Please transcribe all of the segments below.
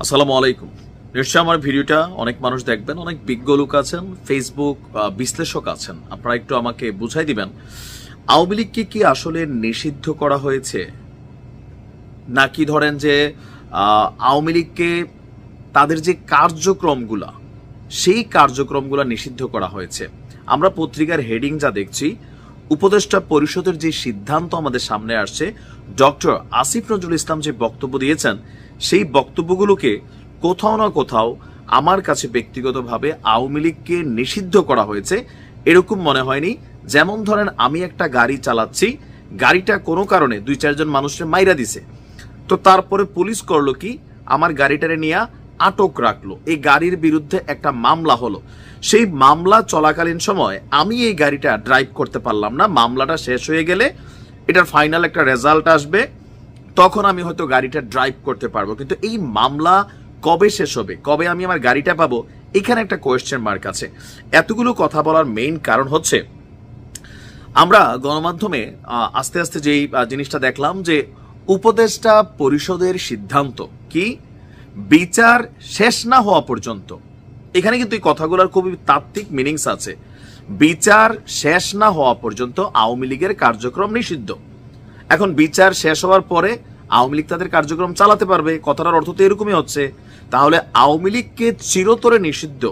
আসসালামু আলাইকুম। নিশ্চয়ই আমার ভিডিওটা অনেক মানুষ দেখবেন, অনেক বিজ্ঞ লোক আছেন, ফেসবুক বিশ্লেষক আছেন। আপনারা একটু আমাকে বুঝাই দিবেন, আওয়ামী লীগকে কি আসলে নিষিদ্ধ করা হয়েছে, নাকি ধরেন যে আওয়ামী লীগকে তাদের যে কার্যক্রমগুলা সেই কার্যক্রমগুলা নিষিদ্ধ করা হয়েছে? আমরা পত্রিকার হেডিং যা দেখছি, উপদেষ্টা পরিষদের যে সিদ্ধান্ত আমাদের সামনে আসছে, ডক্টর আসিফ নজরুল ইসলাম যে বক্তব্য দিয়েছেন, সেই বক্তব্যগুলোকে কোথাও না কোথাও আমার কাছে ব্যক্তিগতভাবে আওয়ামী লীগকে নিষিদ্ধ করা হয়েছে এরকম মনে হয়নি। যেমন ধরেন, আমি একটা গাড়ি চালাচ্ছি, গাড়িটা কোনো কারণে 2-4 জন মানুষের মাইরা দিছে, তো তারপরে পুলিশ করলো কি, আমার গাড়িটারে নিয়ে আটক রাখলো, এই গাড়ির বিরুদ্ধে একটা মামলা হলো। সেই মামলা চলাকালীন সময় আমি এই গাড়িটা ড্রাইভ করতে পারলাম না, মামলাটা শেষ হয়ে গেলে এটার ফাইনাল একটা রেজাল্ট আসবে, তখন আমি হয়তো গাড়িটা ড্রাইভ করতে পারবো। কিন্তু এই মামলা কবে শেষ হবে, কবে আমি আমার গাড়িটা পাবো, এখানে একটা কোয়েশ্চেন মার্ক আছে। এতগুলো কথা বলার মেইন কারণ হচ্ছে, আমরা গণমাধ্যমে আস্তে আস্তে যেই জিনিসটা দেখলাম যে উপদেষ্টা পরিষদের সিদ্ধান্ত কি, বিচার শেষ না হওয়া পর্যন্ত, এখানে কিন্তু এই কথাগুলোর খুবই তাত্ত্বিক মিনিংস আছে। বিচার শেষ না হওয়া পর্যন্ত আওয়ামী লীগের কার্যক্রম নিষিদ্ধ। এখন বিচার শেষ হওয়ার পরে আওয়ামী লীগ তাদের কার্যক্রম চালাতে পারবে, কথাটার অর্থ তো এরকমই হচ্ছে। তাহলে আওয়ামী লীগকে চিরতরে নিষিদ্ধ,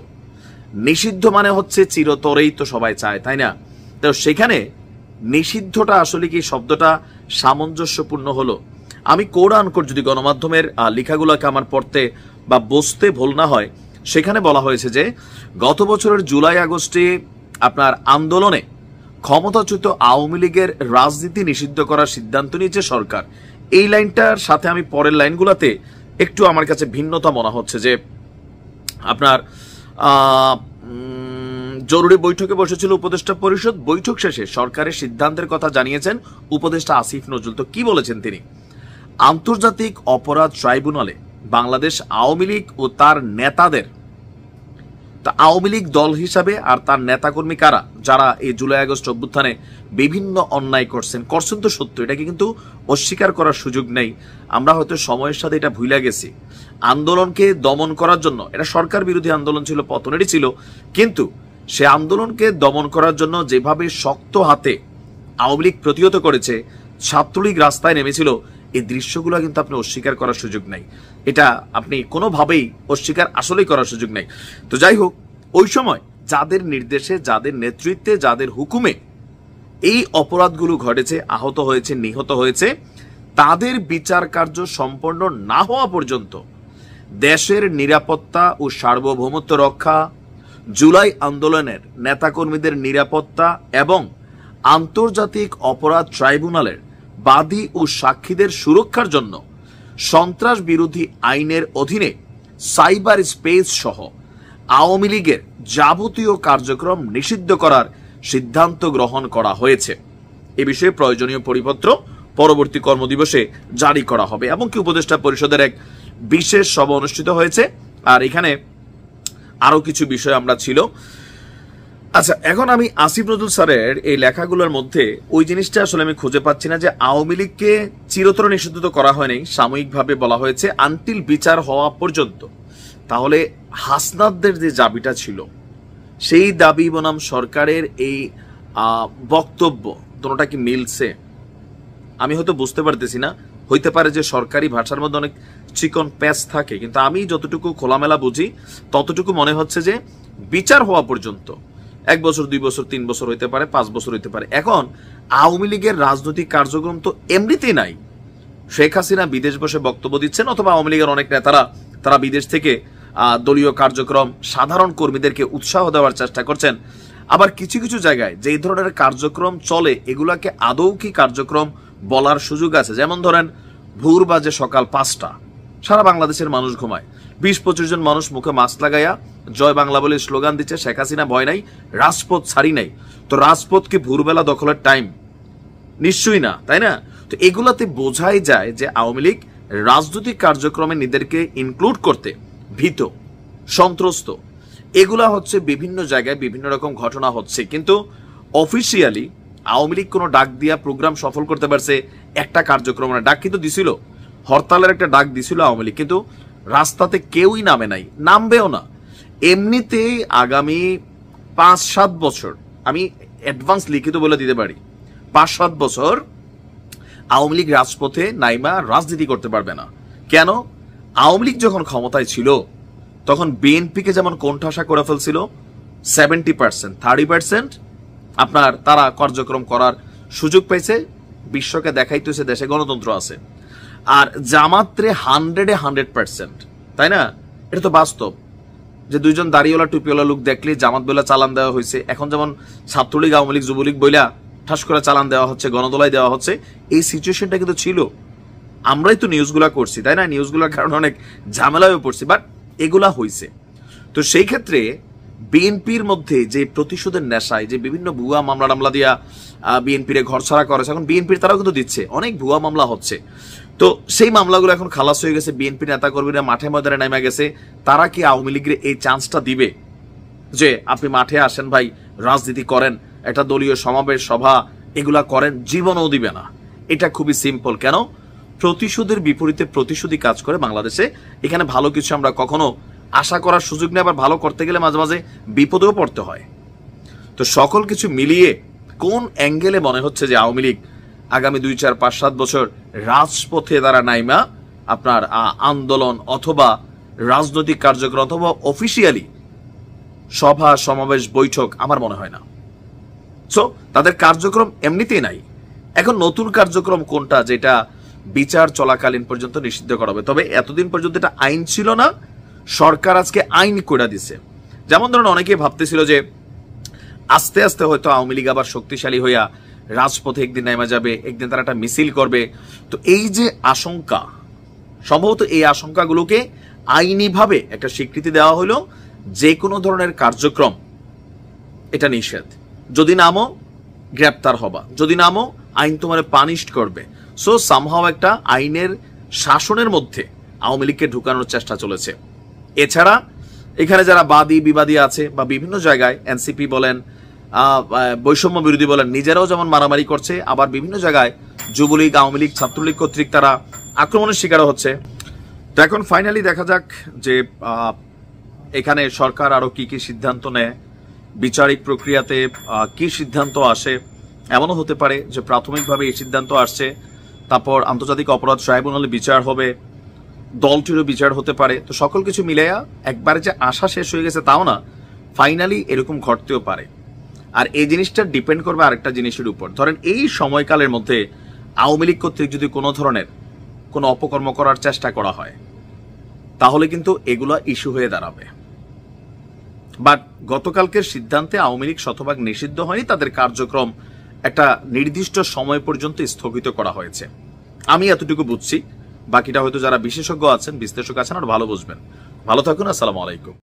নিষিদ্ধ মানে হচ্ছে চিরতরেই তো সবাই চায়, তাই না? তো সেখানে নিষিদ্ধটা আসলে কি শব্দটা সামঞ্জস্যপূর্ণ হলো? আমি কোড আনকোড যদি গণমাধ্যমের লেখাগুলোকে আমার পড়তে বা বুঝতে ভুল না হয়, সেখানে বলা হয়েছে যে গত বছরের জুলাই আগস্টে আপনার আন্দোলনে ক্ষমতাচ্যুত আওয়ামী লীগের রাজনীতি নিষিদ্ধ করার সিদ্ধান্ত নিয়েছে সরকার। এই লাইনটার সাথে আমি পরের লাইনগুলোতে একটু আমার কাছে ভিন্নতা মনে হচ্ছে যে আপনার জরুরি বৈঠকে বসেছিল উপদেষ্টা পরিষদ, বৈঠক শেষে সরকারের সিদ্ধান্তের কথা জানিয়েছেন উপদেষ্টা আসিফ নজরুল। তো কি বলেছেন তিনি? আন্তর্জাতিক অপরাধ ট্রাইব্যুনালে বাংলাদেশ আওয়ামী লীগ ও তার নেতাদের, তা আওয়ামী লীগ দল হিসাবে আর তার নেতাকর্মী কারা, যারা এই জুলাই আগস্ট অভ্যুত্থানে বিভিন্ন অন্যায় করছেন তো সত্য, এটাকে কিন্তু অস্বীকার করার সুযোগ নেই। আমরা হয়তো সময়ের সাথে এটা ভুলে গেছি। আন্দোলনকে দমন করার জন্য, এটা সরকার বিরোধী আন্দোলন ছিল, পতনেরই ছিল, কিন্তু সে আন্দোলনকে দমন করার জন্য যেভাবে শক্ত হাতে আওয়ামী লীগ প্রতিহত করেছে, ছাত্রলীগ রাস্তায় নেমেছিল, এই দৃশ্যগুলো কিন্তু আপনি অস্বীকার করার সুযোগ নাই। এটা আপনি কোনোভাবেই অস্বীকার আসলেই করার সুযোগ নাই। তো যাই হোক, ওই সময় যাদের নির্দেশে, যাদের নেতৃত্বে, যাদের হুকুমে এই অপরাধগুলো ঘটেছে, আহত হয়েছে, নিহত হয়েছে, তাদের বিচার কার্য সম্পন্ন না হওয়া পর্যন্ত দেশের নিরাপত্তা ও সার্বভৌমত্ব রক্ষা, জুলাই আন্দোলনের নেতাকর্মীদের নিরাপত্তা এবং আন্তর্জাতিক অপরাধ ট্রাইব্যুনালের বাদী ও সাক্ষীদের সুরক্ষার জন্য সন্ত্রাস বিরোধী আইনের অধীনে সাইবার স্পেস সহ আওয়ামী লীগের যাবতীয় কার্যক্রম নিষিদ্ধ করার সিদ্ধান্ত গ্রহণ করা হয়েছে। এ বিষয়ে প্রয়োজনীয় পরিপত্র পরবর্তী কর্মদিবসে জারি করা হবে। এমনকি উপদেষ্টা পরিষদের এক বিশেষ সভা অনুষ্ঠিত হয়েছে, আর এখানে আরো কিছু বিষয় আমরা ছিল। আচ্ছা, এখন আমি আসিফ নজরুল স্যারের এই লেখাগুলোর মধ্যে ওই জিনিসটা আসলে আমি খুঁজে পাচ্ছি না যে আওয়ামী লীগকে চিরতরে নিষিদ্ধ তো করা হয়নি, সাময়িকভাবে বলা হয়েছে আনটিল বিচার হওয়া পর্যন্ত। তাহলে হাসনাতদের যে দাবিটা ছিল, সেই দাবি বনাম সরকারের এই বক্তব্য, দুটোটা কি মিলছে? আমি হয়তো বুঝতে পারতেছি না। হইতে পারে যে সরকারি ভাষার মধ্যে অনেক চিকন প্যাচ থাকে, কিন্তু আমি যতটুকু খোলামেলা বুঝি ততটুকু মনে হচ্ছে যে বিচার হওয়া পর্যন্ত 1 বছর, 2 বছর, 3 বছর হইতে পারে, 5 বছর হইতে পারে। এখন আওয়ামী লীগের রাজনৈতিক কার্যক্রম তো এমনিতেই নাই। শেখ হাসিনা বিদেশ বসে বক্তব্য দিচ্ছেন, অথবা আওয়ামী লীগের অনেক নেতারা তারা বিদেশ থেকে দলীয় কার্যক্রম, সাধারণ কর্মীদেরকে উৎসাহ দেওয়ার চেষ্টা করছেন। আবার কিছু কিছু জায়গায় যে ধরনের কার্যক্রম চলে, এগুলাকে আদৌ কি কার্যক্রম বলার সুযোগ আছে? যেমন ধরেন, ভোর বাজে সকাল 5টা, সারা বাংলাদেশের মানুষ ঘুমায়, 20-25 জন মানুষ মুখে মাস্ক লাগাইয়া জয় বাংলা বলে স্লোগান দিচ্ছে, শেখ হাসিনা ভয় নাই, রাজপথ ছাড়ি নাই। তো রাজপথ কি ভোরবেলা দখলের টাইম? নিশ্চয়ই না, তাই না? তো এগুলাতে বোঝাই যায় যে আওয়ামী লীগ রাজনৈতিক কার্যক্রমে নিজেদেরকে ইনক্লুড করতে ভীত, সন্ত্রস্ত। এগুলা হচ্ছে বিভিন্ন জায়গায় বিভিন্ন রকম ঘটনা হচ্ছে, কিন্তু অফিসিয়ালি আওয়ামী লীগ কোনো ডাক দিয়া প্রোগ্রাম সফল করতে পারছে? একটা কার্যক্রমের ডাক কিন্তু দিছিল, হরতালের একটা ডাক দিছিল আওয়ামী লীগ, কিন্তু রাস্তাতে কেউই নামে নাই, নামবেও না। এমনিতেই আগামী 5-7 বছর, আমি অ্যাডভান্স লিখিত বলে দিতে পারি, 5-7 বছর আওয়ামী লীগ রাজপথে নাইমা রাজনীতি করতে পারবে না। কেন? আওয়ামী লীগ যখন ক্ষমতায় ছিল তখন বিএনপিকে যেমন কোণঠাসা করে ফেলছিল, 70%, 30% আপনার তারা কার্যক্রম করার সুযোগ পাইছে, বিশ্বকে দেখাইতেছে দেশে গণতন্ত্র আছে। আর জামাতরে 100%, তাই না? এটা তো বাস্তব যে দুইজন দাড়িওয়ালা টুপিওয়ালা লোক দেখলে জামাত বইলা চালান দেওয়া হয়েছে। এখন যেমন ছাত্রলীগ, আওয়ামী লীগ, যুবলীগ বইলা ঠাস করে চালান দেওয়া হচ্ছে, গণদোলাই দেওয়া হচ্ছে। এই সিচুয়েশনটা কিন্তু ছিল, আমরাই তো নিউজগুলা করছি, তাই না? নিউজগুলোর কারণে অনেক ঝামেলায়ও পড়ছি, বাট এগুলা হয়েছে। তো সেই ক্ষেত্রে বিএনপির মধ্যে যে প্রতিশোধের নেশায় যে বিভিন্ন ভুয়া মামলা দিয়া বিএনপির ঘর ছাড়া করেছে, এখন বিএনপির তারাও কিন্তু দিচ্ছে, অনেক ভুয়া মামলা হচ্ছে। তো সেই মামলাগুলো এখন খালাস হয়ে গেছে, বিএনপি নেতা কর্মীরা মাঠে ময়দানে নেমে গেছে। তারা কি আওয়ামী লীগের এই চান্সটা দিবে যে আপনি মাঠে আসেন ভাই, রাজনীতি করেন, একটা দলীয় সমাবেশ সভা এগুলা করেন? জীবনও দিবে না। এটা খুবই সিম্পল। কেন? প্রতিশোধের বিপরীতে প্রতিশোধী কাজ করে বাংলাদেশে। এখানে ভালো কিছু আমরা কখনো আশা করার সুযোগ নেই, আবার ভালো করতে গেলে মাঝে মাঝে বিপদেও পড়তে হয়। তো সকল কিছু মিলিয়ে কোন অ্যাঙ্গেলে মনে হচ্ছে যে আওয়ামী লীগ আগামী 2-4-5-7 বছর রাজপথে তারা নাইমা আপনার আন্দোলন অথবা রাজনৈতিক কার্যক্রম অথবা অফিসিয়ালি সভা সমাবেশ বৈঠক, আমার মনে হয় না। সো তাদের কার্যক্রম এমনিতেই নাই। এখন নতুন কার্যক্রম কোনটা যেটা বিচার চলাকালীন পর্যন্ত নিষিদ্ধ করা হবে? তবে এতদিন পর্যন্ত এটা আইন ছিল না, সরকার আজকে আইন করে দিছে। যেমন ধরুন অনেকেই ভাবতেছিল যে আস্তে আস্তে হয়তো আওয়ামী লীগ আবার শক্তিশালী হইয়া রাজপথে একদিন নেমে যাবে, একদিন তারা একটা মিছিল করবে। তো এই যে আশঙ্কা, সম্ভবত এই আশঙ্কাগুলোকে আইনিভাবে একটা স্বীকৃতি দেওয়া হলো, যে কোনো ধরনের কার্যক্রম এটা নিষেধ। যদি নামো গ্রেপ্তার হবা, যদি নামো আইন তোমার পানিশড করবে। সো সামহাও একটা আইনের শাসনের মধ্যে আওয়ামী লীগকে ঢুকানোর চেষ্টা চলেছে। এছাড়া এখানে যারা বাদী বিবাদী আছে বা বিভিন্ন জায়গায় এনসিপি বলেন, বৈষম্য বিরোধী বলেন, নিজেরাও যেমন মারামারি করছে, আবার বিভিন্ন জায়গায় যুবলীগ, আওয়ামী লীগ, ছাত্রলীগ কর্তৃক তারা আক্রমণের শিকার হচ্ছে। তো এখন ফাইনালি দেখা যাক যে এখানে সরকার আরো কি কি সিদ্ধান্ত নেয়, বিচারিক প্রক্রিয়াতে কি সিদ্ধান্ত আসে। এমনও হতে পারে যে প্রাথমিকভাবে এই সিদ্ধান্ত আসছে, তারপর আন্তর্জাতিক অপরাধ ট্রাইব্যুনালে বিচার হবে, দলটিরও বিচার হতে পারে। তো সকল কিছু মিলাইয়া একবারে যে আশা শেষ হয়ে গেছে তাও না, ফাইনালি এরকম ঘটতেও পারে। আর এই জিনিসটা ডিপেন্ড করবে আরেকটা জিনিসের উপর। ধরেন এই সময়কালের মধ্যে আওয়ামী লীগ কর্তৃক যদি কোনো ধরনের কোনো অপকর্ম করার চেষ্টা করা হয়, তাহলে কিন্তু এগুলা ইস্যু হয়ে দাঁড়াবে। বাট গতকালকের সিদ্ধান্তে আওয়ামী লীগ শতভাগ নিষিদ্ধ হয়নি, তাদের কার্যক্রম একটা নির্দিষ্ট সময় পর্যন্ত স্থগিত করা হয়েছে। আমি এতটুকু বুঝছি, বাকিটা হয়তো যারা বিশেষজ্ঞ আছেন, বিশ্লেষক আছেন, আর ভালো বুঝবেন। ভালো থাকুন, আসসালামু আলাইকুম।